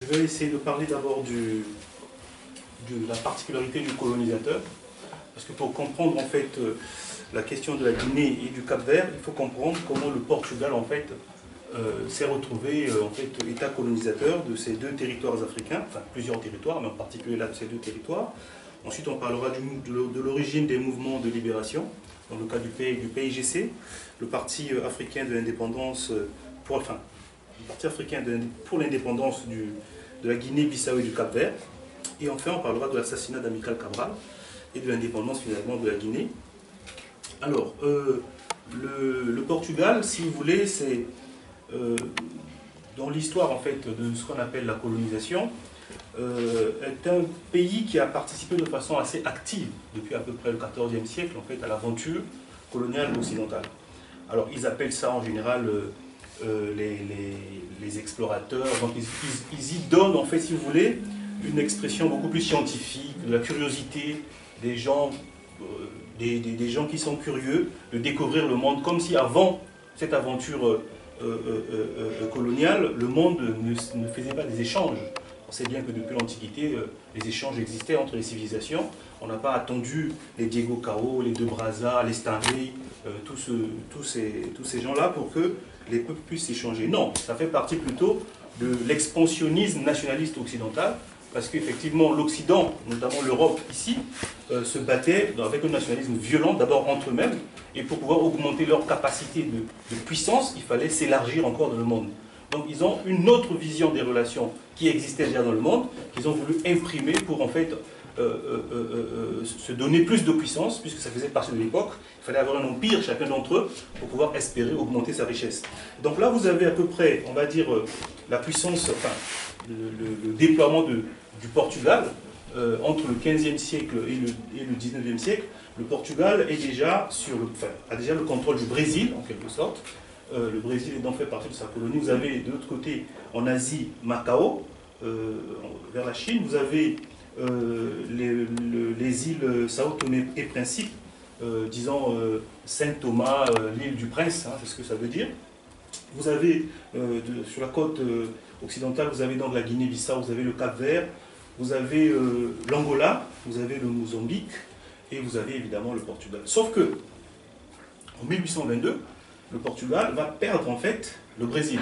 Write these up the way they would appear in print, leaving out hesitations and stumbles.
Je vais essayer de parler d'abord de la particularité du colonisateur, parce que pour comprendre en fait la question de la Guinée et du Cap-Vert, il faut comprendre comment le Portugal en fait s'est retrouvé en fait État colonisateur de ces deux territoires africains, enfin plusieurs territoires, mais en particulier là de ces deux territoires. Ensuite, on parlera de l'origine des mouvements de libération, dans le cas du PIGC, le Parti africain de l'indépendance, le Parti africain pour l'indépendance de la Guinée-Bissau et du Cap-Vert. Et enfin, on parlera de l'assassinat d'Amilcar Cabral et de l'indépendance finalement de la Guinée. Alors, le Portugal, si vous voulez, c'est dans l'histoire en fait de ce qu'on appelle la colonisation, est un pays qui a participé de façon assez active depuis à peu près le XIVe siècle en fait à l'aventure coloniale occidentale. Alors, ils appellent ça en général les explorateurs, donc ils y donnent en fait, si vous voulez, une expression beaucoup plus scientifique, de la curiosité des gens, des gens qui sont curieux de découvrir le monde, comme si avant cette aventure coloniale, le monde ne faisait pas des échanges. On sait bien que depuis l'Antiquité, les échanges existaient entre les civilisations. On n'a pas attendu les Diego Cao, les De Brazza, les Stanley, tous ces gens-là pour que les peuples puissent échanger. Non, ça fait partie plutôt de l'expansionnisme nationaliste occidental, parce qu'effectivement l'Occident, notamment l'Europe ici, se battait avec un nationalisme violent, d'abord entre eux-mêmes, et pour pouvoir augmenter leur capacité de puissance, il fallait s'élargir encore dans le monde. Donc ils ont une autre vision des relations qui existaient déjà dans le monde, qu'ils ont voulu imprimer pour en fait se donner plus de puissance, puisque ça faisait partie de l'époque. Il fallait avoir un empire, chacun d'entre eux, pour pouvoir espérer augmenter sa richesse. Donc là, vous avez à peu près, on va dire, la puissance, enfin, le déploiement du Portugal entre le 15e siècle et le 19e siècle. Le Portugal est déjà a déjà le contrôle du Brésil, en quelque sorte. Le Brésil est donc fait partie de sa colonie. Vous avez de l'autre côté, en Asie, Macao, vers la Chine. Vous avez les îles Sao Tomé et Principe, disons Saint-Thomas, l'île du Prince, hein, c'est ce que ça veut dire. Vous avez sur la côte occidentale, vous avez donc la Guinée-Bissau, vous avez le Cap-Vert, vous avez l'Angola, vous avez le Mozambique et vous avez évidemment le Portugal. Sauf que en 1822, le Portugal va perdre en fait le Brésil.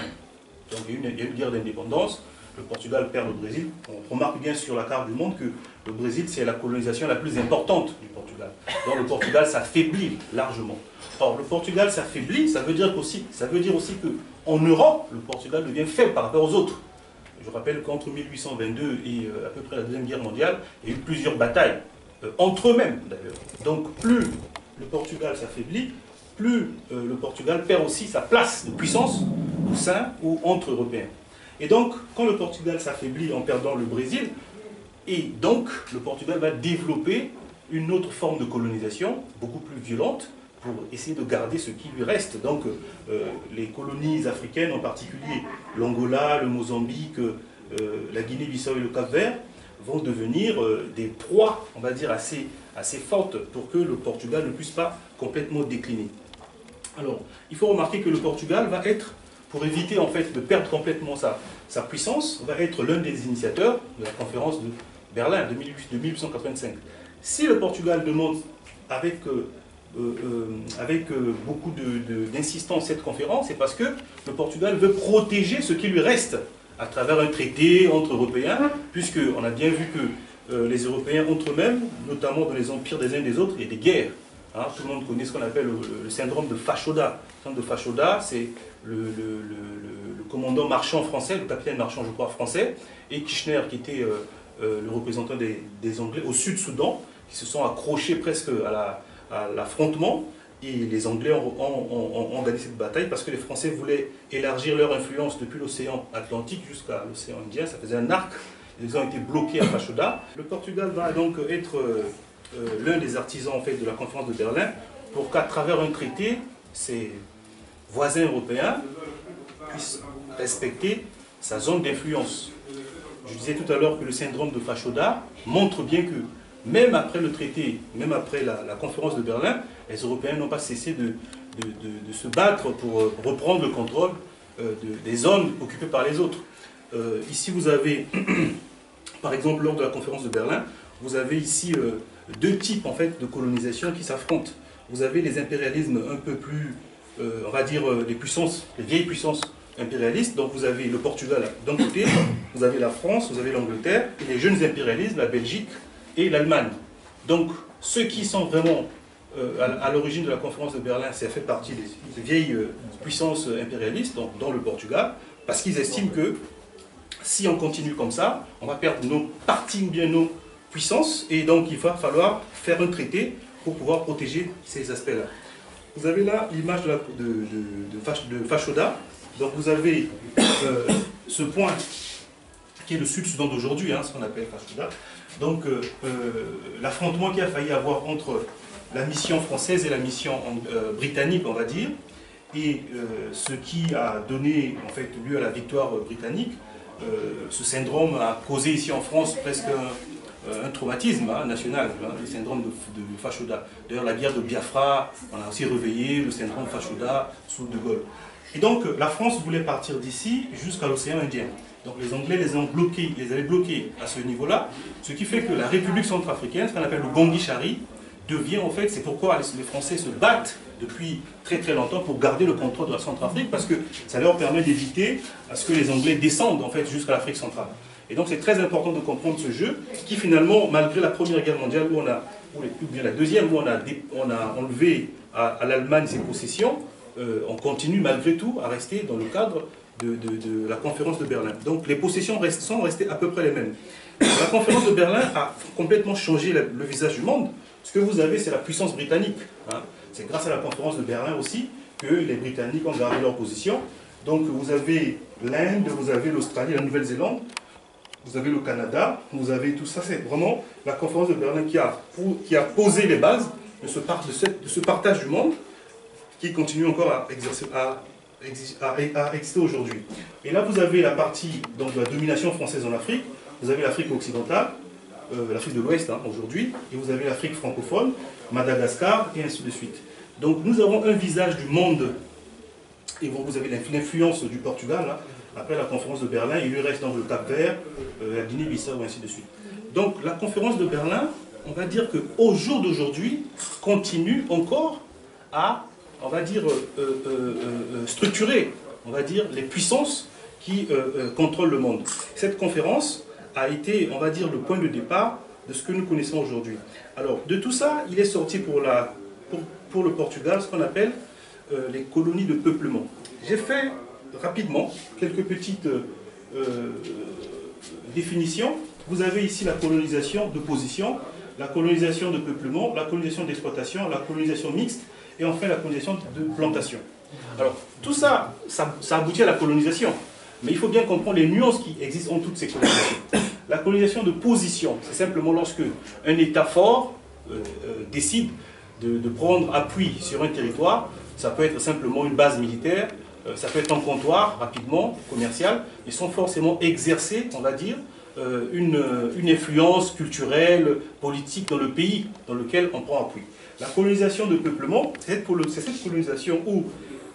Donc il y a une guerre d'indépendance, le Portugal perd le Brésil. On remarque bien sur la carte du monde que le Brésil c'est la colonisation la plus importante du Portugal. Donc le Portugal s'affaiblit largement. Or le Portugal s'affaiblit, ça veut dire aussi qu'en Europe, le Portugal devient faible par rapport aux autres. Je rappelle qu'entre 1822 et à peu près la Deuxième Guerre mondiale, il y a eu plusieurs batailles, entre eux-mêmes d'ailleurs. Donc plus le Portugal s'affaiblit, plus le Portugal perd aussi sa place de puissance au sein ou entre Européens. Et donc, quand le Portugal s'affaiblit en perdant le Brésil, et donc le Portugal va développer une autre forme de colonisation, beaucoup plus violente, pour essayer de garder ce qui lui reste. Donc les colonies africaines, en particulier l'Angola, le Mozambique, la Guinée-Bissau et le Cap-Vert, vont devenir des proies, on va dire, assez fortes pour que le Portugal ne puisse pas complètement décliner. Alors, il faut remarquer que le Portugal va être, pour éviter en fait de perdre complètement sa puissance, va être l'un des initiateurs de la conférence de Berlin de 1885. Si le Portugal demande avec beaucoup d'insistance cette conférence, c'est parce que le Portugal veut protéger ce qui lui reste à travers un traité entre Européens, puisqu'on a bien vu que les Européens entre eux-mêmes, notamment dans les empires des uns et des autres, il y a des guerres. Hein, tout le monde connaît ce qu'on appelle le syndrome de Fashoda. Le syndrome de Fashoda, c'est le commandant marchand français, le capitaine marchand, je crois, français, et Kirchner, qui était le représentant des Anglais au Sud-Soudan, qui se sont accrochés presque à l'affrontement, et les Anglais ont gagné cette bataille parce que les Français voulaient élargir leur influence depuis l'océan Atlantique jusqu'à l'océan Indien. Ça faisait un arc, ils ont été bloqués à Fashoda. Le Portugal va donc être l'un des artisans en fait, de la conférence de Berlin pour qu'à travers un traité, ses voisins européens puissent respecter sa zone d'influence. Je disais tout à l'heure que le syndrome de Fashoda montre bien que même après le traité, même après la conférence de Berlin, les Européens n'ont pas cessé de se battre pour reprendre le contrôle des zones occupées par les autres. Ici, vous avez, par exemple, lors de la conférence de Berlin, vous avez ici deux types en fait, de colonisation qui s'affrontent. Vous avez les impérialismes un peu plus, on va dire, les puissances, les vieilles puissances impérialistes. Donc vous avez le Portugal d'un côté, vous avez la France, vous avez l'Angleterre, et les jeunes impérialismes, la Belgique et l'Allemagne. Donc ceux qui sont vraiment à l'origine de la conférence de Berlin, ça fait partie des vieilles puissances impérialistes, donc dans le Portugal, parce qu'ils estiment que si on continue comme ça, on va perdre nos parties ou bien nos puissances, et donc il va falloir faire un traité pour pouvoir protéger ces aspects-là. Vous avez là l'image de Fashoda. Donc vous avez ce point qui est le Sud-Soudan d'aujourd'hui, hein, ce qu'on appelle Fashoda. Donc l'affrontement qui a failli avoir entre la mission française et la mission britannique, on va dire, et ce qui a donné en fait lieu à la victoire britannique. Ce syndrome a causé ici en France presque un traumatisme national, le syndrome de Fashoda. D'ailleurs, la guerre de Biafra, on a aussi réveillé le syndrome Fashoda sous De Gaulle. Et donc, la France voulait partir d'ici jusqu'à l'océan Indien. Donc, les Anglais les avaient bloqués à ce niveau-là, ce qui fait que la République centrafricaine, ce qu'on appelle le Bangui-Chari, devient en fait, c'est pourquoi les Français se battent depuis très très longtemps pour garder le contrôle de la Centrafrique, parce que ça leur permet d'éviter à ce que les Anglais descendent en fait jusqu'à l'Afrique centrale. Et donc c'est très important de comprendre ce jeu qui finalement, malgré la Première Guerre mondiale, ou bien la Deuxième, où on a enlevé à l'Allemagne ses possessions, on continue malgré tout à rester dans le cadre de la conférence de Berlin. Donc les possessions sont restées à peu près les mêmes. La conférence de Berlin a complètement changé le visage du monde. Ce que vous avez, c'est la puissance britannique. Hein. C'est grâce à la conférence de Berlin aussi que les Britanniques ont gardé leur position. Donc vous avez l'Inde, vous avez l'Australie, la Nouvelle-Zélande, vous avez le Canada, vous avez tout ça. C'est vraiment la conférence de Berlin qui a posé les bases de ce partage du monde qui continue encore à exister aujourd'hui. Et là, vous avez la partie donc, de la domination française en Afrique. Vous avez l'Afrique occidentale, l'Afrique de l'Ouest hein, aujourd'hui, et vous avez l'Afrique francophone, Madagascar, et ainsi de suite. Donc nous avons un visage du monde, et vous avez l'influence du Portugal, là, après la conférence de Berlin, il lui reste donc le Cap-Vert, la Guinée-Bissau, et ainsi de suite. Donc la conférence de Berlin, on va dire qu'au jour d'aujourd'hui, continue encore à, on va dire, structurer, on va dire, les puissances qui contrôlent le monde. Cette conférence a été, on va dire, le point de départ de ce que nous connaissons aujourd'hui. Alors, de tout ça, il est sorti pour le Portugal ce qu'on appelle les colonies de peuplement. J'ai fait rapidement quelques petites définitions. Vous avez ici la colonisation de position, la colonisation de peuplement, la colonisation d'exploitation, la colonisation mixte et enfin la colonisation de plantation. Alors, tout ça, ça aboutit à la colonisation. Mais il faut bien comprendre les nuances qui existent entre toutes ces colonisations. La colonisation de position, c'est simplement lorsque un État fort décide de prendre appui sur un territoire. Ça peut être simplement une base militaire, ça peut être un comptoir rapidement, commercial, et sans forcément exercer, on va dire, une influence culturelle, politique dans le pays dans lequel on prend appui. La colonisation de peuplement, c'est cette colonisation où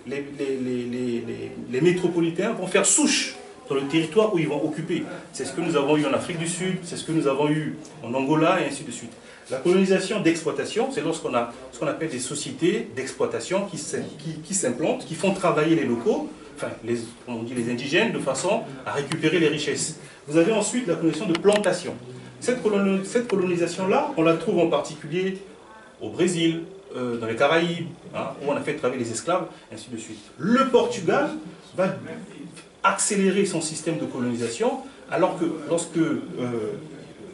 les métropolitains vont faire souche dans le territoire où ils vont occuper. C'est ce que nous avons eu en Afrique du Sud, c'est ce que nous avons eu en Angola, et ainsi de suite. La colonisation d'exploitation, c'est lorsqu'on a ce qu'on appelle des sociétés d'exploitation qui s'implantent, qui font travailler les locaux, enfin, on dit les indigènes, de façon à récupérer les richesses. Vous avez ensuite la colonisation de plantation. Cette colonisation-là, on la trouve en particulier au Brésil, dans les Caraïbes, hein, où on a fait travailler les esclaves, ainsi de suite. Le Portugal va accélérer son système de colonisation, alors que lorsque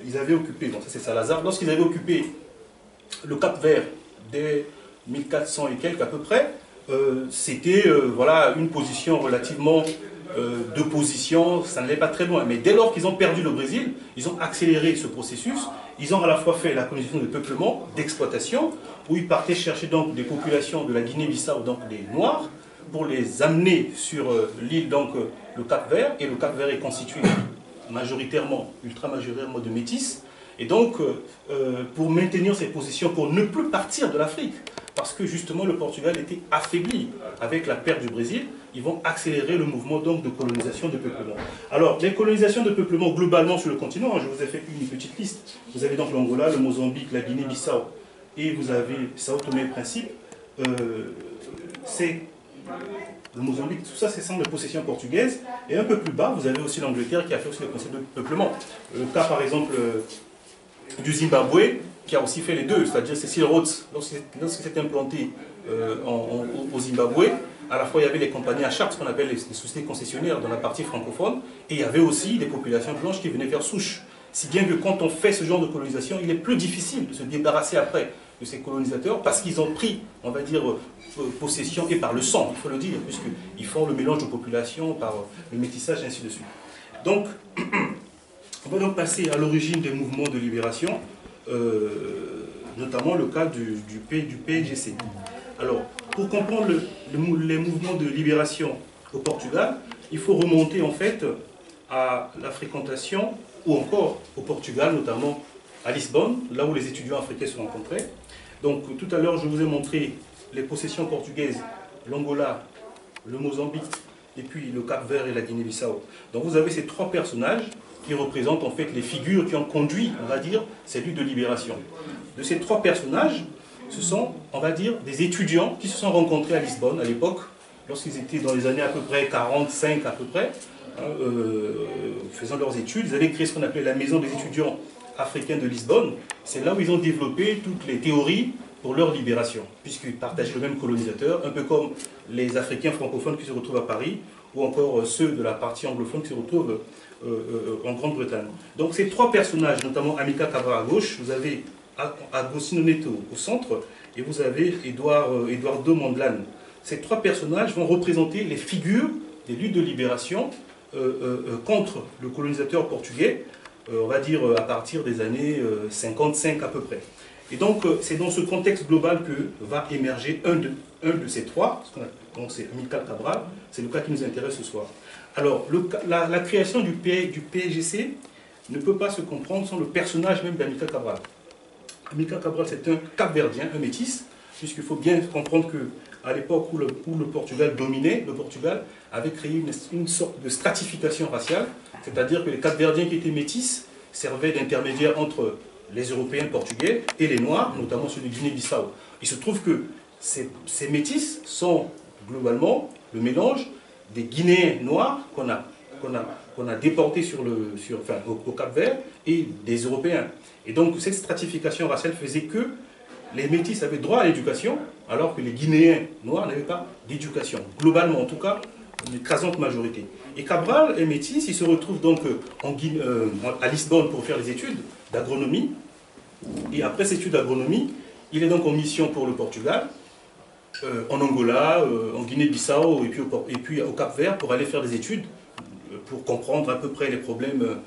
ils avaient occupé, bon ça c'est Salazar, lorsqu'ils avaient occupé le Cap-Vert dès 1400 et quelques à peu près, c'était voilà, une position relativement d'opposition, ça n'allait pas très loin. Mais dès lors qu'ils ont perdu le Brésil, ils ont accéléré ce processus. Ils ont à la fois fait la colonisation de peuplement, d'exploitation, où ils partaient chercher donc des populations de la Guinée-Bissau, donc des Noirs, pour les amener sur l'île, donc le Cap-Vert. Et le Cap-Vert est constitué majoritairement, ultra-majoritairement de métis. Et donc, pour maintenir ces positions, pour ne plus partir de l'Afrique, parce que justement le Portugal était affaibli avec la perte du Brésil. Ils vont accélérer le mouvement donc de colonisation, de peuplement. Alors, les colonisations de peuplement globalement sur le continent, je vous ai fait une petite liste. Vous avez donc l'Angola, le Mozambique, la Guinée-Bissau, et vous avez Sao Tomé et Principe. C'est le Mozambique, tout ça, c'est sans les possessions portugaises. Et un peu plus bas, vous avez aussi l'Angleterre qui a fait aussi le concept de peuplement. Le cas, par exemple, du Zimbabwe, qui a aussi fait les deux, c'est-à-dire Cecil Rhodes, lorsqu'il s'est implanté au Zimbabwe, à la fois il y avait les compagnies à charte, ce qu'on appelle les sociétés concessionnaires dans la partie francophone, et il y avait aussi des populations blanches qui venaient faire souche. Si bien que quand on fait ce genre de colonisation, il est plus difficile de se débarrasser après de ces colonisateurs, parce qu'ils ont pris, on va dire, possession, et par le sang, il faut le dire, puisqu'ils font le mélange de populations, par le métissage, et ainsi de suite. Donc, on va donc passer à l'origine des mouvements de libération, notamment le cas du PAIGC. Alors, pour comprendre les mouvements de libération au Portugal, il faut remonter en fait à la fréquentation, ou encore au Portugal, notamment à Lisbonne, là où les étudiants africains se rencontraient. Donc tout à l'heure, je vous ai montré les possessions portugaises, l'Angola, le Mozambique, et puis le Cap-Vert et la Guinée-Bissau. Donc vous avez ces trois personnages qui représentent en fait les figures qui ont conduit, on va dire, ces luttes de libération. De ces trois personnages, ce sont, on va dire, des étudiants qui se sont rencontrés à Lisbonne à l'époque, lorsqu'ils étaient dans les années à peu près 45 à peu près, faisant leurs études. Ils avaient créé ce qu'on appelait la Maison des étudiants africains de Lisbonne. C'est là où ils ont développé toutes les théories pour leur libération, puisqu'ils partageaient le même colonisateur, un peu comme les Africains francophones qui se retrouvent à Paris, ou encore ceux de la partie anglophone qui se retrouvent en Grande-Bretagne. Donc ces trois personnages, notamment Amilcar Cabral à gauche, vous avez Agostinho Neto au centre, et vous avez Eduardo Mondlane. Ces trois personnages vont représenter les figures des luttes de libération contre le colonisateur portugais, on va dire à partir des années 55 à peu près. Et donc c'est dans ce contexte global que va émerger un de ces trois, donc c'est Amilcar Cabral, c'est le cas qui nous intéresse ce soir. Alors la création du PAIGC ne peut pas se comprendre sans le personnage même d'Amilcar Cabral. Amilcar Cabral, c'est un Cap-Verdien, un métis, puisqu'il faut bien comprendre qu'à l'époque où le Portugal dominait, le Portugal avait créé une sorte de stratification raciale, c'est-à-dire que les Cap-Verdiens qui étaient métis servaient d'intermédiaires entre les Européens portugais et les Noirs, notamment ceux de Guinée-Bissau. Il se trouve que ces métis sont globalement le mélange des Guinéens noirs qu'on a déportés au Cap-Vert et des Européens. Et donc cette stratification raciale faisait que les métis avaient droit à l'éducation, alors que les Guinéens noirs n'avaient pas d'éducation. Globalement, en tout cas, une écrasante majorité. Et Cabral est métis, il se retrouve donc à Lisbonne pour faire des études d'agronomie. Et après ces études d'agronomie, il est donc en mission pour le Portugal, en Angola, en Guinée-Bissau et puis au Cap-Vert pour aller faire des études, pour comprendre à peu près les problèmes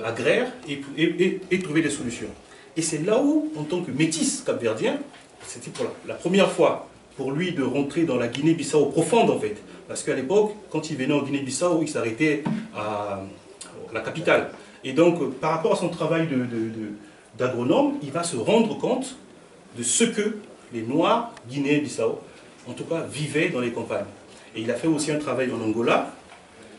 agraires et trouver des solutions. Et c'est là où, en tant que métis capverdien, c'était pour la première fois pour lui de rentrer dans la Guinée-Bissau profonde en fait. Parce qu'à l'époque, quand il venait en Guinée-Bissau, il s'arrêtait à la capitale. Et donc, par rapport à son travail d'agronome, il va se rendre compte de ce que les Noirs Guinéens-Bissau, en tout cas, vivaient dans les campagnes. Et il a fait aussi un travail en Angola.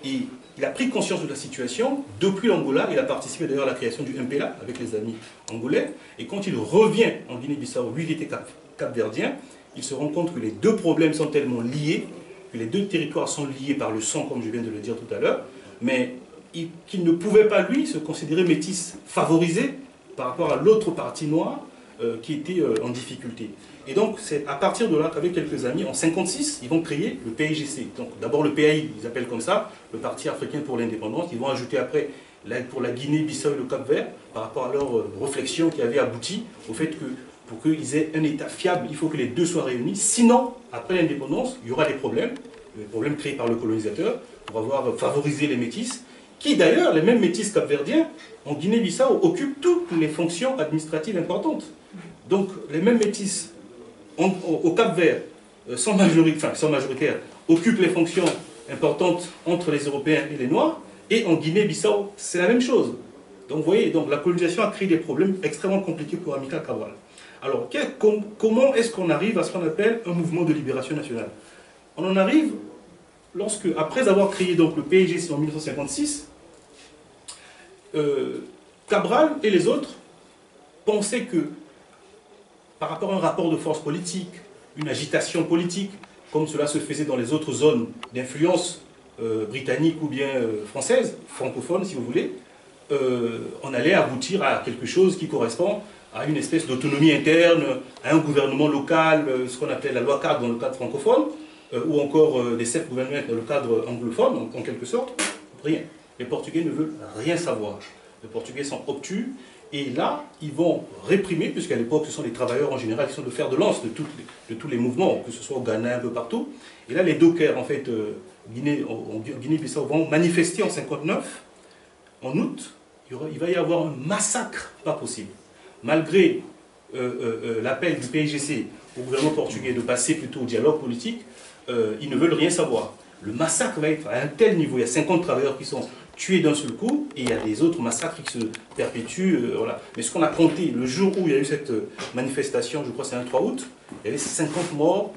Et il a pris conscience de la situation. Depuis l'Angola, il a participé d'ailleurs à la création du MPLA avec les amis angolais. Et quand il revient en Guinée-Bissau, lui qui était capverdien, il se rend compte que les deux problèmes sont tellement liés, que les deux territoires sont liés par le sang, comme je viens de le dire tout à l'heure, mais qu'il ne pouvait pas, lui, se considérer métis favorisé par rapport à l'autre partie noire qui était en difficulté. Et donc, c'est à partir de là qu'avec quelques amis, en 1956, ils vont créer le PAIGC. Donc, d'abord le PAI, ils appellent comme ça, le Parti africain pour l'indépendance. Ils vont ajouter après, pour la Guinée-Bissau et le Cap-Vert, par rapport à leur réflexion qui avait abouti au fait que, pour qu'ils aient un État fiable, il faut que les deux soient réunis. Sinon, après l'indépendance, il y aura des problèmes créés par le colonisateur, pour avoir favorisé les métis, qui d'ailleurs, les mêmes métis capverdiens, en Guinée-Bissau, occupent toutes les fonctions administratives importantes. Donc, les mêmes métis au Cap-Vert, sans majoritaire, occupent les fonctions importantes entre les Européens et les Noirs, et en Guinée-Bissau, c'est la même chose. Donc, vous voyez, donc, la colonisation a créé des problèmes extrêmement compliqués pour Amilcar Cabral. Alors, comment est-ce qu'on arrive à ce qu'on appelle un mouvement de libération nationale? On en arrive lorsque, après avoir créé donc, le PIGC en 1956, Cabral et les autres pensaient que, par rapport à un rapport de force politique, une agitation politique, comme cela se faisait dans les autres zones d'influence britannique ou bien française, francophone si vous voulez, on allait aboutir à quelque chose qui correspond à une espèce d'autonomie interne, à un gouvernement local, ce qu'on appelle la loi cadre dans le cadre francophone, ou encore des self-gouvernements dans le cadre anglophone, en quelque sorte. Rien. Les Portugais ne veulent rien savoir. Les Portugais sont obtus, et là, ils vont réprimer, puisqu'à l'époque, ce sont les travailleurs en général qui sont de fer de lance de tous les mouvements, que ce soit au Ghana, un peu partout. Et là, les dockers, en fait, Guinée-Bissau, vont manifester en 59. En août, il va y avoir un massacre pas possible. Malgré l'appel du PIGC au gouvernement portugais de passer plutôt au dialogue politique, ils ne veulent rien savoir. Le massacre va être à un tel niveau. Il y a 50 travailleurs qui sont tués d'un seul coup, et il y a des autres massacres qui se perpétuent. Voilà. Mais ce qu'on a compté, le jour où il y a eu cette manifestation, je crois que c'est un 3 août, il y avait 50 morts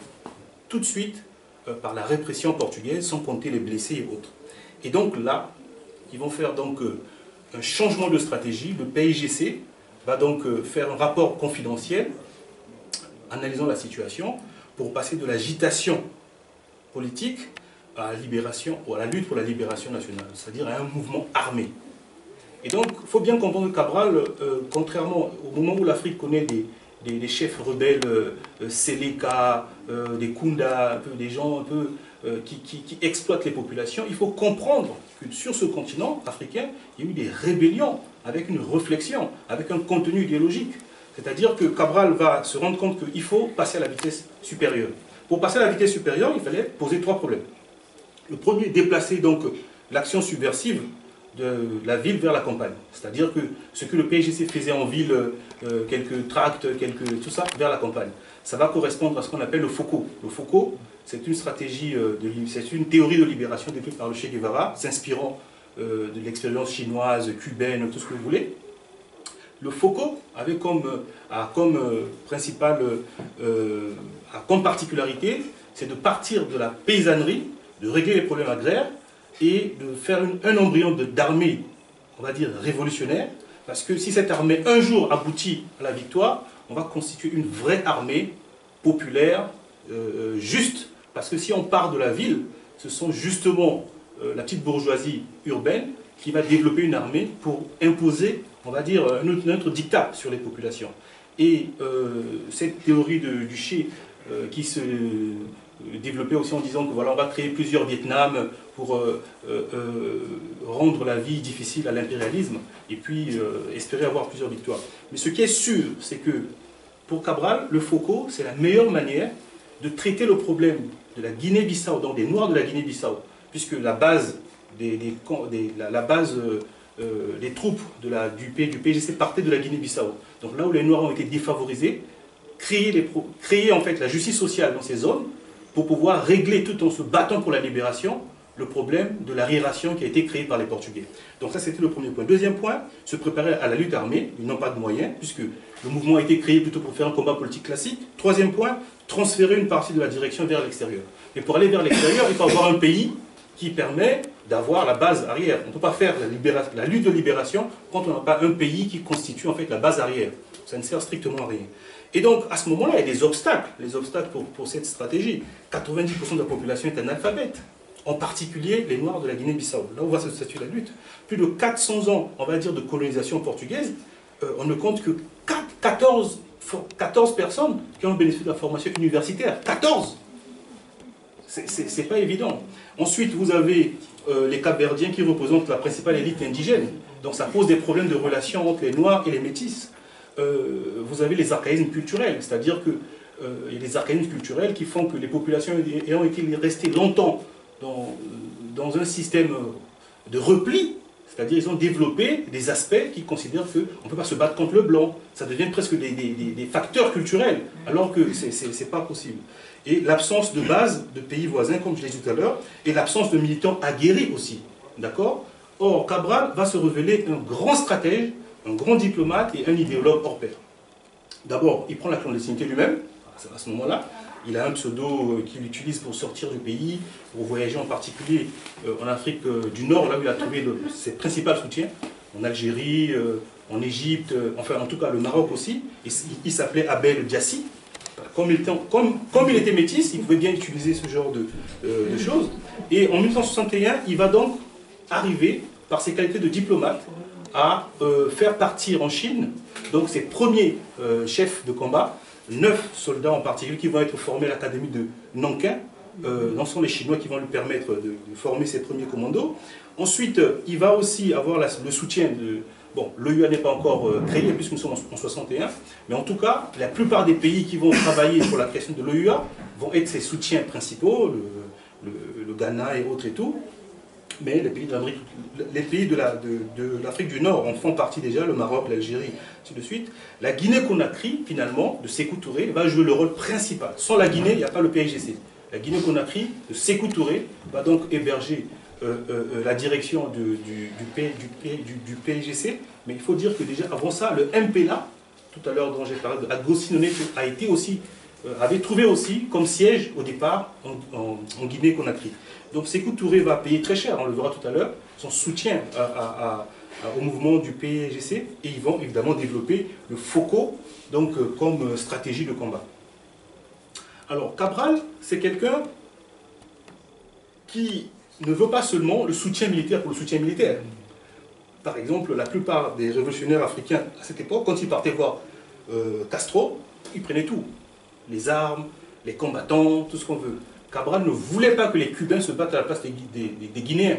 tout de suite par la répression portugaise, sans compter les blessés et autres. Et donc là, ils vont faire donc un changement de stratégie. Le PIGC va donc faire un rapport confidentiel analysant la situation pour passer de l'agitation politique à la libération, ou à la lutte pour la libération nationale, c'est-à-dire à un mouvement armé. Et donc, il faut bien comprendre que Cabral, contrairement au moment où l'Afrique connaît des chefs rebelles, Seleka, des Kunda, un peu, des gens un peu qui exploitent les populations, il faut comprendre que sur ce continent africain, il y a eu des rébellions avec une réflexion, avec un contenu idéologique. C'est-à-dire que Cabral va se rendre compte qu'il faut passer à la vitesse supérieure. Pour passer à la vitesse supérieure, il fallait poser 3 problèmes. Le premier, déplacer donc l'action subversive de la ville vers la campagne. C'est-à-dire que ce que le PIGC faisait en ville, quelques tracts, tout ça, vers la campagne. Ça va correspondre à ce qu'on appelle le FOCO. Le FOCO, c'est une stratégie, c'est une théorie de libération décrite par le Che Guevara, s'inspirant de l'expérience chinoise, cubaine, tout ce que vous voulez. Le FOCO avait comme particularité, c'est de partir de la paysannerie, de régler les problèmes agraires et de faire un embryon d'armée, on va dire, révolutionnaire, parce que si cette armée un jour aboutit à la victoire, on va constituer une vraie armée populaire, juste, parce que si on part de la ville, ce sont justement la petite bourgeoisie urbaine qui va développer une armée pour imposer, on va dire, un autre diktat sur les populations. Et cette théorie du Che qui se développait aussi en disant que voilà, on va créer plusieurs Vietnam pour rendre la vie difficile à l'impérialisme et puis espérer avoir plusieurs victoires. Mais ce qui est sûr, c'est que pour Cabral, le FOCO, c'est la meilleure manière de traiter le problème de la Guinée-Bissau, donc des Noirs de la Guinée-Bissau, puisque la base des troupes du PIGC partaient de la Guinée-Bissau. Donc là où les Noirs ont été défavorisés, créer en fait la justice sociale dans ces zones pour pouvoir régler, tout en se battant pour la libération, le problème de l'arriération qui a été créé par les Portugais. Donc ça, c'était le premier point. Deuxième point, se préparer à la lutte armée. Ils n'ont pas de moyens, puisque le mouvement a été créé plutôt pour faire un combat politique classique. Troisième point, transférer une partie de la direction vers l'extérieur. Et pour aller vers l'extérieur, il faut avoir un pays qui permet d'avoir la base arrière. On ne peut pas faire la lutte de libération quand on n'a pas un pays qui constitue en fait la base arrière. Ça ne sert strictement à rien. Et donc, à ce moment-là, il y a des obstacles. Les obstacles pour cette stratégie. 90% de la population est analphabète. En particulier les Noirs de la Guinée-Bissau. Là où va se statuer la lutte. Plus de 400 ans, on va dire, de colonisation portugaise, on ne compte que 14 personnes qui ont bénéficié de la formation universitaire. 14! C'est pas évident. Ensuite, vous avez les Cap-Verdiens qui représentent la principale élite indigène. Donc ça pose des problèmes de relations entre les Noirs et les Métis. Vous avez les archaïsmes culturels, c'est-à-dire que il y a des archaïsmes culturels qui font que les populations ayant été restées longtemps dans un système de repli, c'est-à-dire ils ont développé des aspects qui considèrent qu'on ne peut pas se battre contre le blanc. Ça devient presque des facteurs culturels, alors que ce n'est pas possible. Et l'absence de base de pays voisins, comme je l'ai dit tout à l'heure, et l'absence de militants aguerris aussi. D'accord? Or, Cabral va se révéler un grand stratège, un grand diplomate et un idéologue hors pair. D'abord, il prend la clandestinité lui-même, à ce moment-là. Il a un pseudo qu'il utilise pour sortir du pays, pour voyager en particulier en Afrique du Nord, là où il a trouvé ses principaux soutiens, en Algérie, en Égypte, enfin en tout cas le Maroc aussi. Il s'appelait Abel Diassi. Comme il était métis, il pouvait bien utiliser ce genre de choses. Et en 1961, il va donc arriver, par ses qualités de diplomate, à faire partir en Chine donc ses premiers chefs de combat, 9 soldats en particulier qui vont être formés à l'académie de Nankin. Ce sont les Chinois qui vont lui permettre de former ses premiers commandos. Ensuite, il va aussi avoir le soutien de... Bon, l'OUA n'est pas encore créé, puisque nous sommes en 61, mais en tout cas, la plupart des pays qui vont travailler pour la création de l'OUA vont être ses soutiens principaux, le Ghana et autres et tout. Mais les pays de l'Afrique du Nord en font partie déjà, le Maroc, l'Algérie, ainsi de suite. La Guinée-Conakry, finalement, de Sékou Touré, va jouer le rôle principal. Sans la Guinée, il n'y a pas le PAIGC. La Guinée-Conakry, de Sékou Touré, va donc héberger la direction du PAIGC. Mais il faut dire que déjà, avant ça, le MPLA, tout à l'heure dont j'ai parlé, de Agostinone, avait trouvé aussi comme siège au départ en Guinée-Conakry. Donc Sékou Touré va payer très cher, on le verra tout à l'heure, son soutien au mouvement du PAIGC, et ils vont évidemment développer le FOCO donc, comme stratégie de combat. Alors Cabral, c'est quelqu'un qui ne veut pas seulement le soutien militaire pour le soutien militaire. Par exemple, la plupart des révolutionnaires africains à cette époque, quand ils partaient voir Castro, ils prenaient tout. Les armes, les combattants, tout ce qu'on veut. Cabral ne voulait pas que les Cubains se battent à la place des Guinéens.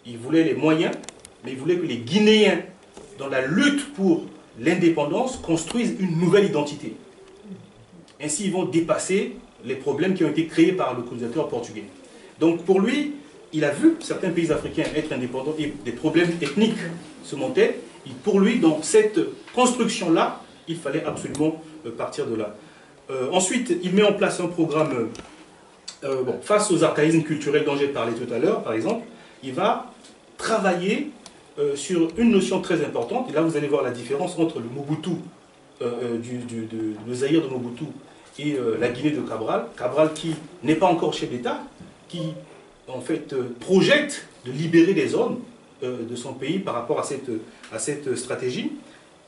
Il voulait les moyens, mais il voulait que les Guinéens, dans la lutte pour l'indépendance, construisent une nouvelle identité. Ainsi, ils vont dépasser les problèmes qui ont été créés par le colonisateur portugais. Donc pour lui, il a vu certains pays africains être indépendants et des problèmes ethniques se montaient. Et pour lui, dans cette construction-là, il fallait absolument partir de là. Ensuite, il met en place un programme face aux archaïsmes culturels dont j'ai parlé tout à l'heure, par exemple. Il va travailler sur une notion très importante. Et là, vous allez voir la différence entre le Mobutu, le Zaïre de Mobutu et la Guinée de Cabral. Cabral qui n'est pas encore chef d'État, qui en fait projette de libérer les zones de son pays par rapport à cette stratégie.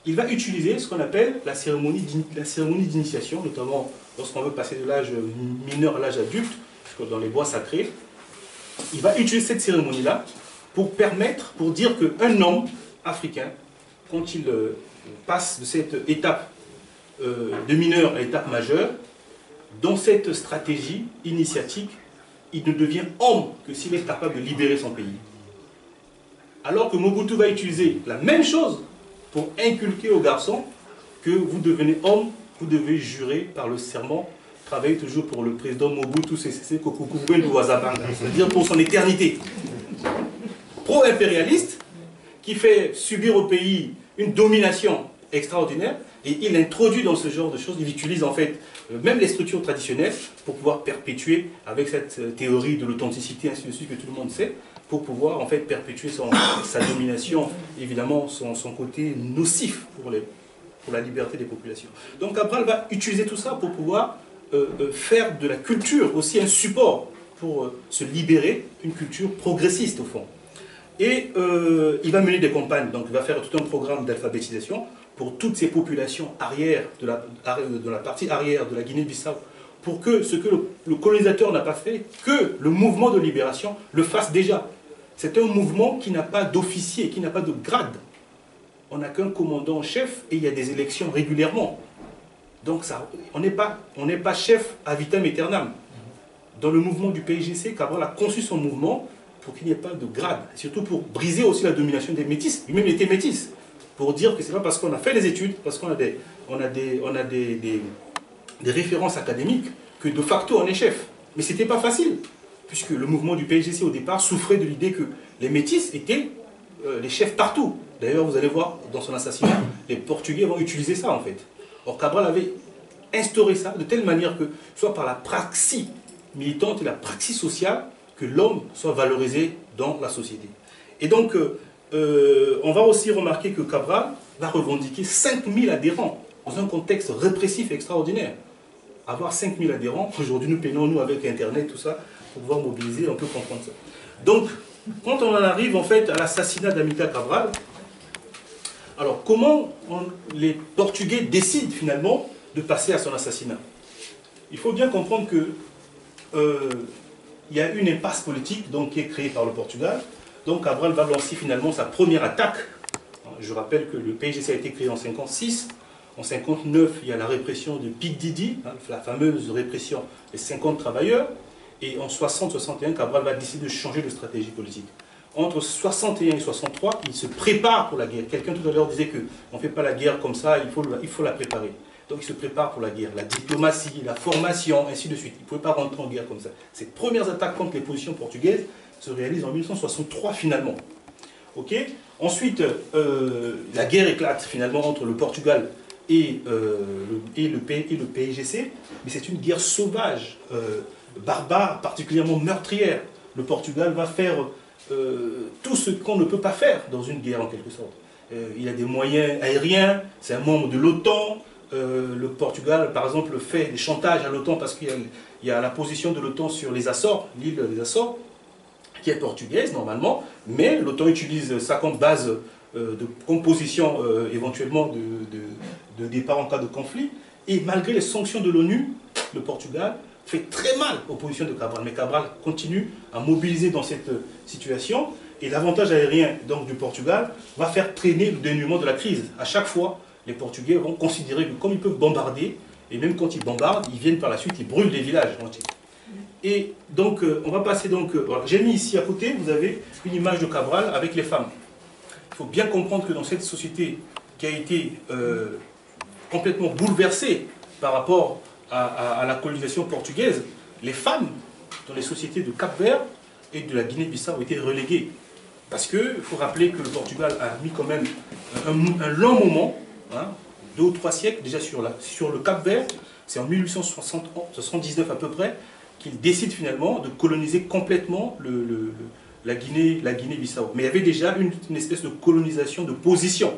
Il va utiliser ce qu'on appelle la cérémonie d'initiation, notamment lorsqu'on veut passer de l'âge mineur à l'âge adulte, dans les bois sacrés. Il va utiliser cette cérémonie-là pour dire qu'un homme africain, quand il passe de cette étape de mineur à étape majeure, dans cette stratégie initiatique, il ne devient homme que s'il est capable de libérer son pays. Alors que Mobutu va utiliser la même chose pour inculquer aux garçons que vous devenez homme, vous devez jurer par le serment, travailler toujours pour le président Mobutu Sese Seko Kukubendu Wazabanga, c'est-à-dire pour son éternité. Pro-impérialiste, qui fait subir au pays une domination extraordinaire, et il introduit dans ce genre de choses, il utilise en fait même les structures traditionnelles pour pouvoir perpétuer, avec cette théorie de l'authenticité, ainsi de suite, que tout le monde sait, pour pouvoir en fait perpétuer sa domination, évidemment son côté nocif pour la liberté des populations. Donc Cabral va utiliser tout ça pour pouvoir faire de la culture aussi un support pour se libérer, une culture progressiste au fond. Et il va mener des campagnes, donc il va faire tout un programme d'alphabétisation pour toutes ces populations arrière de la partie arrière de la Guinée-Bissau, pour que ce que le colonisateur n'a pas fait, que le mouvement de libération le fasse déjà. C'est un mouvement qui n'a pas d'officier, qui n'a pas de grade. On n'a qu'un commandant en chef et il y a des élections régulièrement. Donc ça, on n'est pas chef à vitam aeternam. Dans le mouvement du PAIGC, Cabral a conçu son mouvement pour qu'il n'y ait pas de grade, surtout pour briser aussi la domination des métis. Lui-même était métis, pour dire que ce n'est pas parce qu'on a fait des études, parce qu'on a des références académiques, que de facto on est chef. Mais ce n'était pas facile, puisque le mouvement du PAIGC au départ souffrait de l'idée que les métis étaient les chefs partout. D'ailleurs, vous allez voir dans son assassinat, les Portugais vont utiliser ça en fait. Or, Cabral avait instauré ça de telle manière que, soit par la praxis militante et la praxis sociale, que l'homme soit valorisé dans la société. Et donc, on va aussi remarquer que Cabral va revendiquer 5000 adhérents dans un contexte répressif extraordinaire. Avoir 5000 adhérents, aujourd'hui nous peinons, nous, avec Internet, tout ça, pour pouvoir mobiliser, on peut comprendre ça. Donc, quand on en arrive en fait à l'assassinat d'Amilcar Cabral, alors comment les Portugais décident finalement de passer à son assassinat? Il faut bien comprendre que il y a une impasse politique donc, qui est créée par le Portugal. Donc Cabral va lancer finalement sa première attaque. Je rappelle que le PIGC a été créé en 1956. En 1959, il y a la répression de Pic Didi, la fameuse répression des 50 travailleurs. Et en 60-61, Cabral va décider de changer de stratégie politique. Entre 61 et 63, il se prépare pour la guerre. Quelqu'un tout à l'heure disait qu'on ne fait pas la guerre comme ça, il faut la préparer. Donc il se prépare pour la guerre, la diplomatie, la formation, ainsi de suite. Il ne pouvait pas rentrer en guerre comme ça. Ces premières attaques contre les positions portugaises se réalisent en 1963 finalement. Okay. Ensuite, la guerre éclate finalement entre le Portugal et le PIGC, mais c'est une guerre sauvage, barbare, particulièrement meurtrière. Le Portugal va faire tout ce qu'on ne peut pas faire dans une guerre en quelque sorte. Il a des moyens aériens, c'est un membre de l'OTAN. Le Portugal, par exemple, fait des chantages à l'OTAN parce qu'il y a la position de l'OTAN sur les Açores, l'île des Açores, qui est portugaise normalement, mais l'OTAN utilise ça comme base de composition éventuellement de départ en cas de conflit. Et malgré les sanctions de l'ONU, le Portugal fait très mal aux positions de Cabral. Mais Cabral continue à mobiliser dans cette situation. Et l'avantage aérien donc, du Portugal va faire traîner le dénouement de la crise. À chaque fois, les Portugais vont considérer que comme ils peuvent bombarder, et même quand ils bombardent, ils viennent par la suite, ils brûlent des villages entiers. Et donc, on va passer donc... Voilà, j'ai mis ici à côté, vous avez une image de Cabral avec les femmes. Il faut bien comprendre que dans cette société qui a été complètement bouleversée par rapport à la colonisation portugaise, les femmes dans les sociétés de Cap-Vert et de la Guinée-Bissau ont été reléguées. Parce qu'il faut rappeler que le Portugal a mis quand même un long moment, 2 ou 3 siècles déjà sur le Cap-Vert, c'est en 1879 à peu près, qu'il décide finalement de coloniser complètement la Guinée-Bissau. Mais il y avait déjà une espèce de colonisation de position.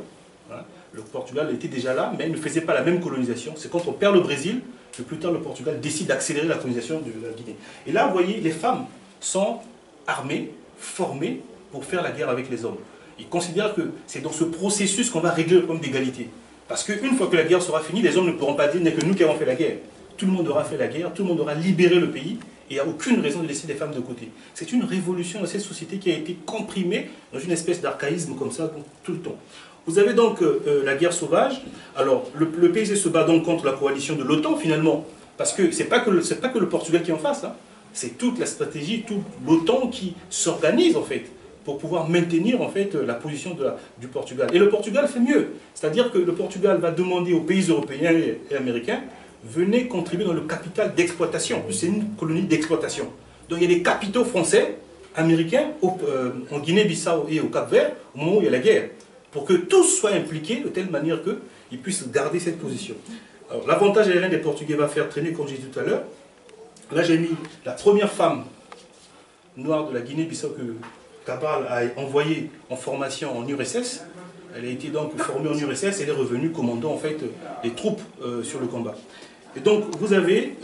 Le Portugal était déjà là, mais il ne faisait pas la même colonisation. C'est quand on perd le Brésil que plus tard le Portugal décide d'accélérer la colonisation de la Guinée. Et là, vous voyez, les femmes sont armées, formées pour faire la guerre avec les hommes. Ils considèrent que c'est dans ce processus qu'on va régler le problème d'égalité. Parce qu'une fois que la guerre sera finie, les hommes ne pourront pas dire « n'est que nous qui avons fait la guerre ». Tout le monde aura fait la guerre, tout le monde aura libéré le pays, et il n'y a aucune raison de laisser les femmes de côté. C'est une révolution dans cette société qui a été comprimée dans une espèce d'archaïsme comme ça tout le temps. Vous avez donc la guerre sauvage. Alors, le PIGC se bat donc contre la coalition de l'OTAN, finalement, parce que ce n'est pas que le Portugal qui est en face, hein. C'est toute la stratégie, toute l'OTAN qui s'organise, en fait, pour pouvoir maintenir, en fait, la position du Portugal. Et le Portugal fait mieux. C'est-à-dire que le Portugal va demander aux pays européens et américains venez contribuer dans le capital d'exploitation. C'est une colonie d'exploitation. Donc il y a des capitaux français, américains, en Guinée-Bissau et au Cap-Vert, au moment où il y a la guerre, pour que tous soient impliqués de telle manière qu'ils puissent garder cette position. L'avantage aérien des Portugais va faire traîner, comme j'ai dit tout à l'heure. Là j'ai mis la première femme noire de la Guinée-Bissau que Cabral a envoyée en formation en URSS. Elle a été donc formée en URSS et elle est revenue commandant en fait les troupes sur le combat. Et donc, vous avez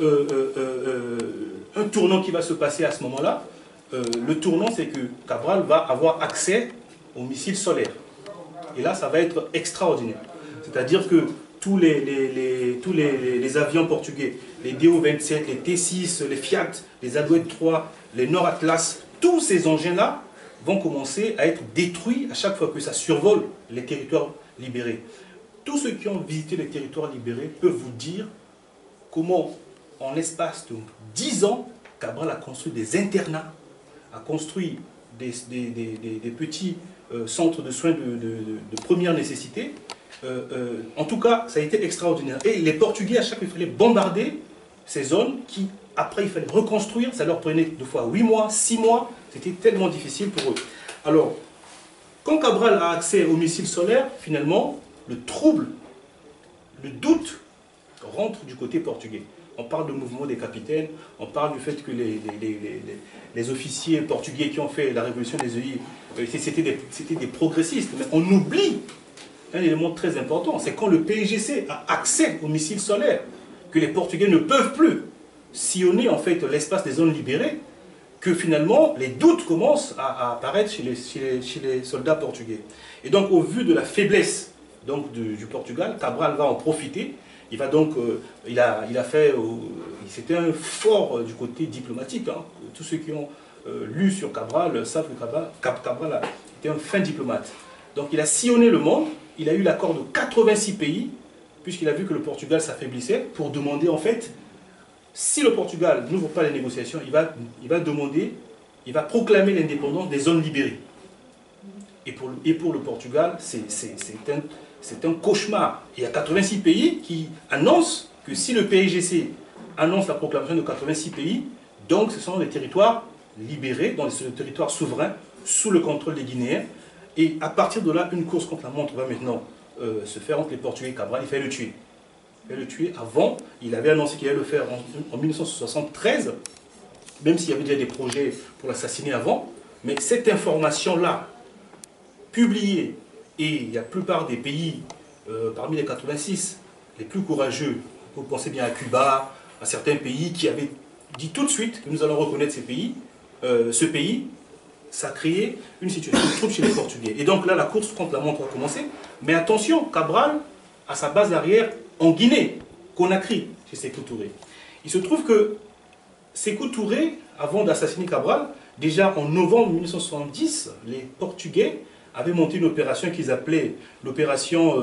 un tournant qui va se passer à ce moment-là. Le tournant, c'est que Cabral va avoir accès aux missiles solaires. Et là, ça va être extraordinaire. C'est-à-dire que tous les avions portugais, les Do-27, les T-6, les Fiat, les Alouette 3, les Nord Atlas, tous ces engins-là vont commencer à être détruits à chaque fois que ça survole les territoires libérés. Tous ceux qui ont visité les territoires libérés peuvent vous dire comment, en l'espace de 10 ans, Cabral a construit des internats, a construit des petits centres de soins de première nécessité. En tout cas, ça a été extraordinaire. Et les Portugais, à chaque fois, il fallait bombarder ces zones qui, après, il fallait reconstruire. Ça leur prenait 2 fois 8 mois, 6 mois. C'était tellement difficile pour eux. Alors, quand Cabral a accès aux missiles solaires, finalement, le trouble, le doute rentre du côté portugais. On parle de mouvement des capitaines, on parle du fait que les officiers portugais qui ont fait la révolution des EI, c'était des progressistes. Mais on oublie un élément très important, c'est quand le PIGC a accès aux missiles solaires, que les Portugais ne peuvent plus sillonner en fait l'espace des zones libérées, que finalement les doutes commencent à apparaître chez les soldats portugais. Et donc au vu de la faiblesse donc, du Portugal, Cabral va en profiter. Il va donc, il a fait, c'était un fort du côté diplomatique. Hein. Tous ceux qui ont lu sur Cabral savent que Cabral était un fin diplomate. Donc il a sillonné le monde, il a eu l'accord de 86 pays, puisqu'il a vu que le Portugal s'affaiblissait, pour demander en fait, si le Portugal n'ouvre pas les négociations, il va demander, il va proclamer l'indépendance des zones libérées. Et pour le Portugal, c'est un cauchemar. Il y a 86 pays qui annoncent que si le PIGC annonce la proclamation de 86 pays, donc ce sont des territoires libérés, donc des territoires souverains, sous le contrôle des Guinéens. Et à partir de là, une course contre la montre va maintenant se faire entre les Portugais et Cabral. Il fait le tuer. Il fait le tuer. Avant, il avait annoncé qu'il allait le faire en 1973, même s'il y avait déjà des projets pour l'assassiner avant. Mais cette information-là, publiée, et la plupart des pays, parmi les 86, les plus courageux, vous pensez bien à Cuba, à certains pays qui avaient dit tout de suite que nous allons reconnaître ce pays, ça a créé une situation de trouble chez les Portugais. Et donc là, la course contre la montre a commencé. Mais attention, Cabral a sa base arrière en Guinée, Conakry, chez Sékou Touré. Il se trouve que Sékou Touré, avant d'assassiner Cabral, déjà en novembre 1970, les Portugais avaient monté une opération qu'ils appelaient l'opération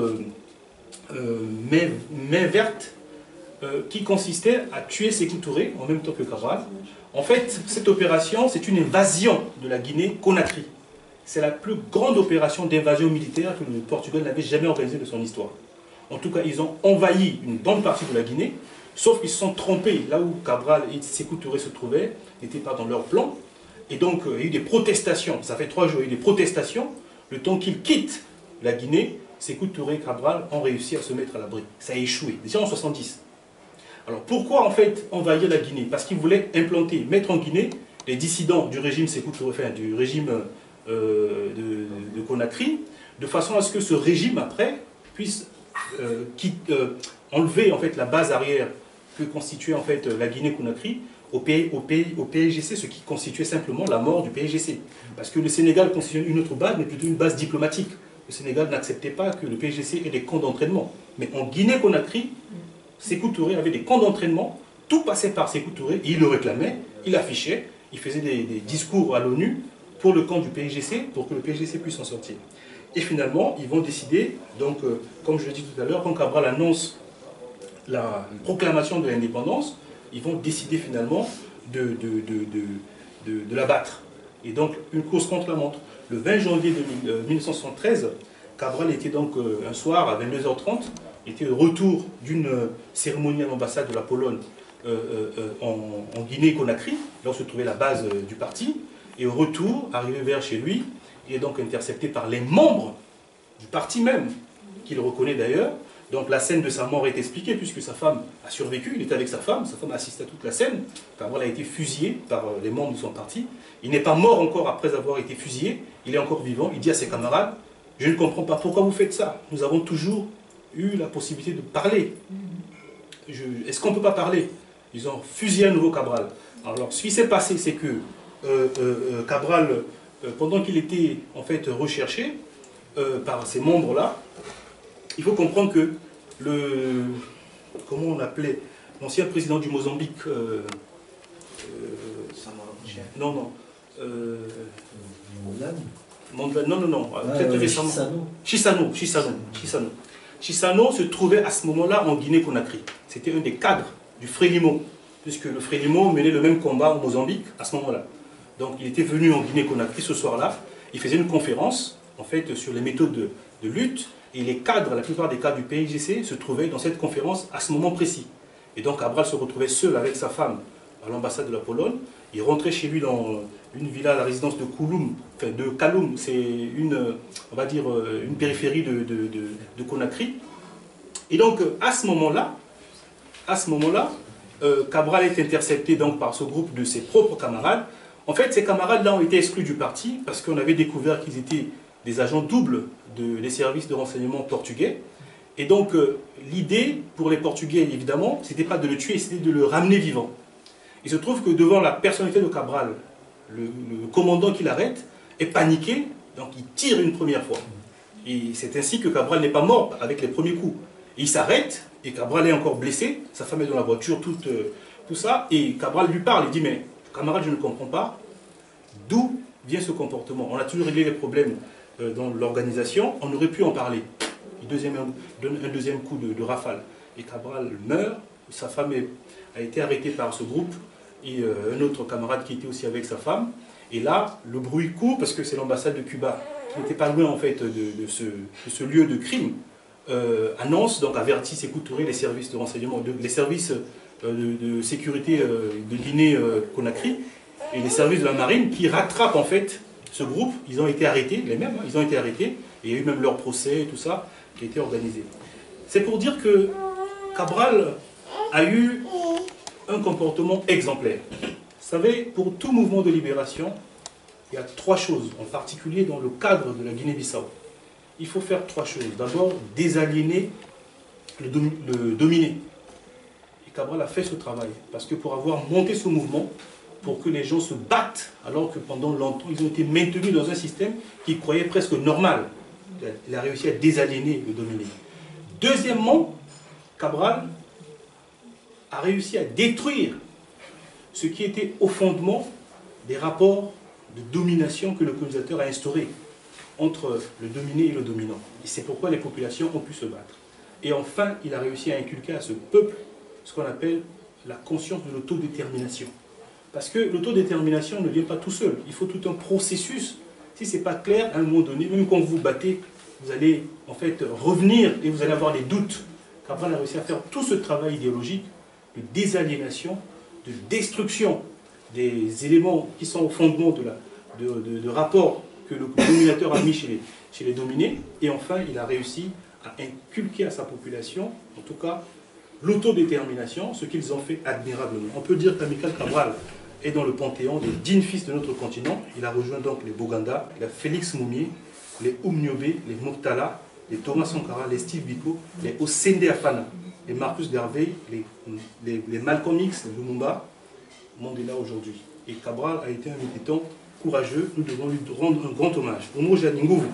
Main Verte, qui consistait à tuer Sékou Touré en même temps que Cabral. En fait, cette opération, c'est une invasion de la Guinée-Conakry. C'est la plus grande opération d'invasion militaire que le Portugal n'avait jamais organisée de son histoire. En tout cas, ils ont envahi une bonne partie de la Guinée, sauf qu'ils se sont trompés. Là où Cabral et Sékou Touré se trouvaient, n'étaient pas dans leur plan. Et donc, il y a eu des protestations. Ça fait 3 jours, il y a eu des protestations. Le temps qu'ils quittent la Guinée, Sékou Touré et Cabral ont réussi à se mettre à l'abri. Ça a échoué, déjà en 70. Alors pourquoi en fait envahir la Guinée? Parce qu'ils voulaient implanter, mettre en Guinée les dissidents du régime Sékou Touré, enfin, du régime de Conakry, de façon à ce que ce régime après puisse enlever en fait la base arrière que constituait en fait la Guinée-Conakry au PIGC, ce qui constituait simplement la mort du PIGC. Parce que le Sénégal constituait une autre base, mais plutôt une base diplomatique. Le Sénégal n'acceptait pas que le PIGC ait des camps d'entraînement. Mais en Guinée-Conakry, Sékou Touré avait des camps d'entraînement, tout passait par Sékou Touré, et il le réclamait, il affichait, il faisait des discours à l'ONU pour le camp du PIGC, pour que le PIGC puisse en sortir. Et finalement, ils vont décider, donc, comme je l'ai dit tout à l'heure, quand Cabral annonce la proclamation de l'indépendance, ils vont décider finalement de l'abattre. Et donc, une course contre la montre. Le 20 janvier 1973, Cabral était donc un soir à 22h30, était au retour d'une cérémonie à l'ambassade de la Pologne en Guinée-Conakry, là où se trouvait la base du parti. Et au retour, arrivé vers chez lui, il est donc intercepté par les membres du parti même, qu'il reconnaît d'ailleurs. Donc la scène de sa mort est expliquée, puisque sa femme a survécu, il était avec sa femme a assisté à toute la scène. Cabral a été fusillé par les membres de son parti. Il n'est pas mort encore après avoir été fusillé, il est encore vivant. Il dit à ses camarades, je ne comprends pas pourquoi vous faites ça. Nous avons toujours eu la possibilité de parler. Est-ce qu'on ne peut pas parler? Ils ont fusillé à nouveau Cabral. Alors ce qui s'est passé, c'est que Cabral, pendant qu'il était en fait recherché par ces membres-là, il faut comprendre que comment on appelait l'ancien président du Mozambique, non, peut-être récemment. Chissano se trouvait à ce moment-là en Guinée-Conakry. C'était un des cadres du Frélimo, puisque le Frélimo menait le même combat au Mozambique à ce moment-là. Donc il était venu en Guinée-Conakry ce soir-là, il faisait une conférence en fait sur les méthodes de lutte, et les cadres, la plupart des cadres du PIGC se trouvaient dans cette conférence à ce moment précis. Et donc Cabral se retrouvait seul avec sa femme à l'ambassade de la Pologne. Il rentrait chez lui dans une villa, la résidence de Kouloum, enfin de Kaloum, c'est on va dire, une périphérie de Conakry. Et donc à ce moment-là, Cabral est intercepté donc par ce groupe de ses propres camarades. En fait, ces camarades-là ont été exclus du parti parce qu'on avait découvert qu'ils étaient des agents doubles des services de renseignement portugais. Et donc, l'idée pour les Portugais, évidemment, c'était pas de le tuer, c'était de le ramener vivant. Il se trouve que devant la personnalité de Cabral, le commandant qui l'arrête est paniqué, donc il tire une première fois. Et c'est ainsi que Cabral n'est pas mort avec les premiers coups. Et il s'arrête, et Cabral est encore blessé, sa femme est dans la voiture, tout ça, et Cabral lui parle, il dit, mais camarade, je ne comprends pas, d'où vient ce comportement? On a toujours réglé les problèmes dans l'organisation, on aurait pu en parler. Il donne un deuxième coup de rafale. Et Cabral meurt, sa femme a été arrêtée par ce groupe, et un autre camarade qui était aussi avec sa femme. Et là, le bruit court, parce que c'est l'ambassade de Cuba, qui n'était pas loin en fait de ce lieu de crime, annonce, donc avertit Sékou Touré, les services de renseignement, les services de sécurité de Guinée-Conakry, et les services de la marine qui rattrapent en fait ce groupe. Ils ont été arrêtés, les mêmes, hein, ils ont été arrêtés, et il y a eu même leur procès, tout ça, qui a été organisé. C'est pour dire que Cabral a eu un comportement exemplaire. Vous savez, pour tout mouvement de libération, il y a trois choses, en particulier dans le cadre de la Guinée-Bissau. Il faut faire trois choses. D'abord, désaliéner le dominé. Et Cabral a fait ce travail, parce que pour avoir monté ce mouvement, pour que les gens se battent, alors que pendant longtemps, ils ont été maintenus dans un système qu'ils croyaient presque normal. Il a réussi à désaliéner le dominé. Deuxièmement, Cabral a réussi à détruire ce qui était au fondement des rapports de domination que le colonisateur a instaurés entre le dominé et le dominant. Et c'est pourquoi les populations ont pu se battre. Et enfin, il a réussi à inculquer à ce peuple ce qu'on appelle la conscience de l'autodétermination. Parce que l'autodétermination ne vient pas tout seul. Il faut tout un processus. Si ce n'est pas clair, à un moment donné, même quand vous vous battez, vous allez en fait revenir et vous allez avoir des doutes. Cabral a réussi à faire tout ce travail idéologique de désaliénation, de destruction des éléments qui sont au fondement de rapports que le dominateur a mis chez les dominés. Et enfin, il a réussi à inculquer à sa population, en tout cas, l'autodétermination, ce qu'ils ont fait admirablement. On peut dire qu'Amical Cabral est dans le panthéon des dignes fils de notre continent. Il a rejoint donc les Boganda, les Félix Moumié, les Oumniobe, les Murtala, les Thomas Sankara, les Steve Biko, les Osende Afana, les Marcus Garvey, les Malcolm X, les Lumumba. Mandela aujourd'hui. Et Cabral a été un militant courageux. Nous devons lui rendre un grand hommage. Umoja Ninguvu.